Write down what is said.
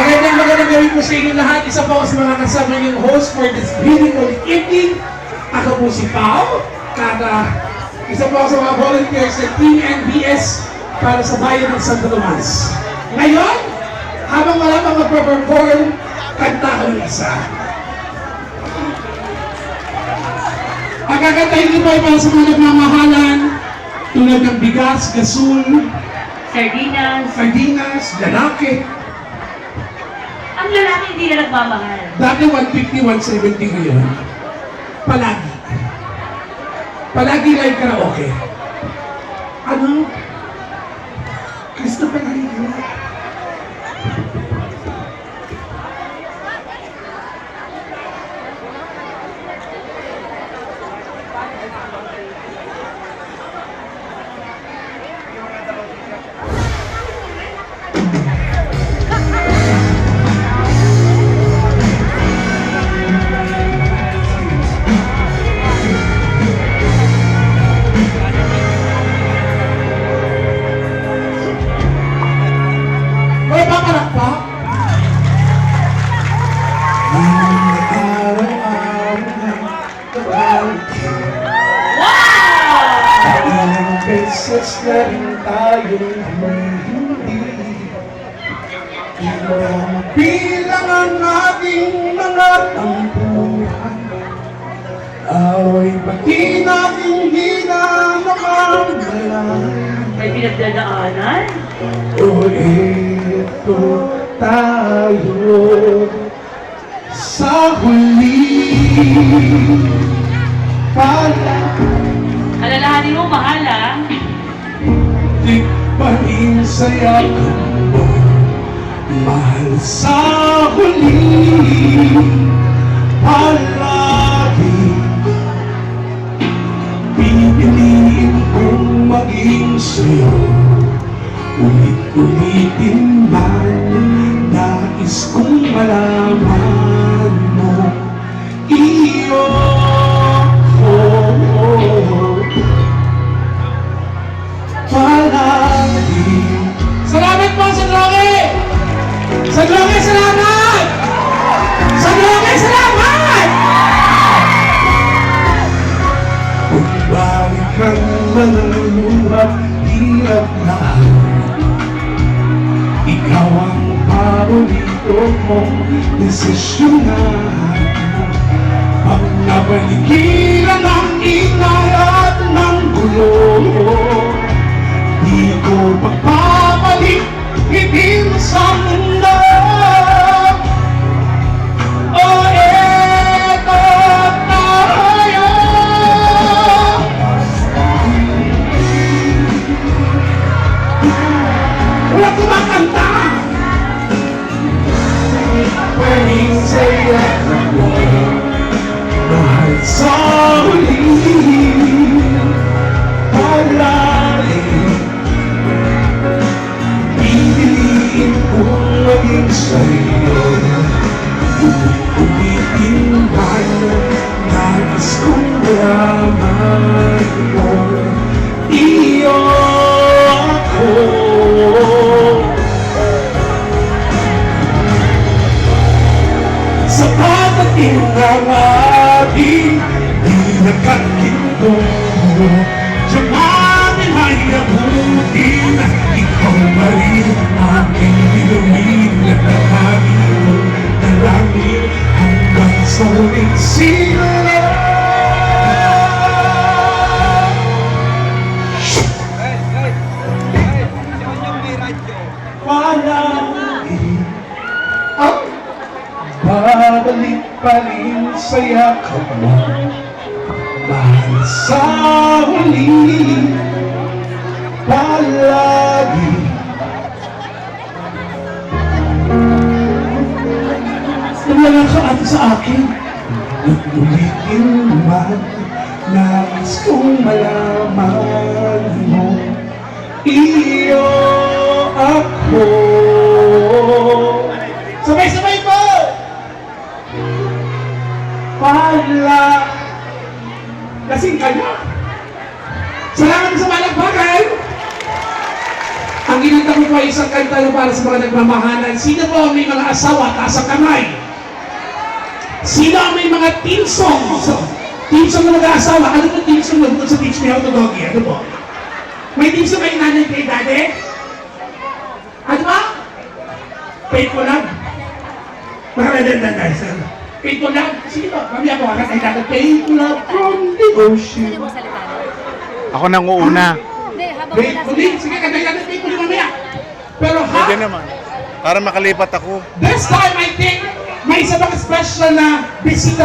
Magandang gawin po sa inyo lahat. Isa po ako sa mga kasama niyong host for this beautiful evening. Ako po si Pao. At isa po ako sa mga volunteers ng Team NBS para sa bayan ng Santo Tomas. Ngayon, habang wala pang magpa-perform, kanta ko ng isa. Ang kakantahin ko po ay para sa mga nagmamahalan tulad ng bigas, gasol, sardinas, lalaki. Ang lalaki hindi na nagmamahal. Dati 150, 170 ngayon. Palagi. Palagi live karaoke. Ano? Christopher Halido. Beses na rin tayong hindi bilang ang ating mga tampuhan. Away pati natin hindi na nakamalayan. May pinagdadaanan? O eto tayo sa huli pala. Alalahanin mo, mahal ah. Di pa rin sayang mo, mahal sa huli palagi. Pipiliin kong maging sa'yo, ulit-ulitin man. Nais kong malaman mo iyo. Salamat po sa Droge! Sa Droge, salamat! Sa Droge, salamat! Pagbalik ang maluluhat, hirap na. Ikaw ang paborito mong desisyonan. Pag nabalikiran ang ingay at ng gulo, di ko pagpapalik itin sa mundo. O eto tayo. Wala kumakanta. Pwedeng saya mo, mahal sa huli palagi. Pipiliin kong maging sa'yo, ulitin man. Nais kong malaman mo iyo ako. Sa patating ng ating di nagkakintong diyan namin ay abutin. Ikaw pa rin aking binuhin at nakakintong dalangin hanggang sa huling sila. Palagi ang babalik pa rin sa yakap mo, mahal sa huli palagi. Wala ka ate sa akin, ulitin man. Nais kong malaman mo iyo ako. Sabay-sabay po! Pala kasing kanya. Salamat sa malagbagan. Ang ginanta ko po ay isang kanta na para sa mga nagmamahalan. Sino po ang may mga asawa? Taas ang kamay. Sino ang may mga team songs? Team song na mag-aasawa. Ano po team song na bukod sa Teach Me How to Doggy? Ano po? May team song kayo nanay kay dati? Ano ba? Faithful Love. Makakadandandang. Faithful Love. Sige po. Mamaya po kakatay dati. Faithful Love from the ocean. Pwede mo salita na? Ako nang uuna. Hindi, habang wala Faithfully. Sige, katay dati. Faithfully mamaya. Pero Pwede naman. Para makalipat ako. this time I think may isa pang special na bisita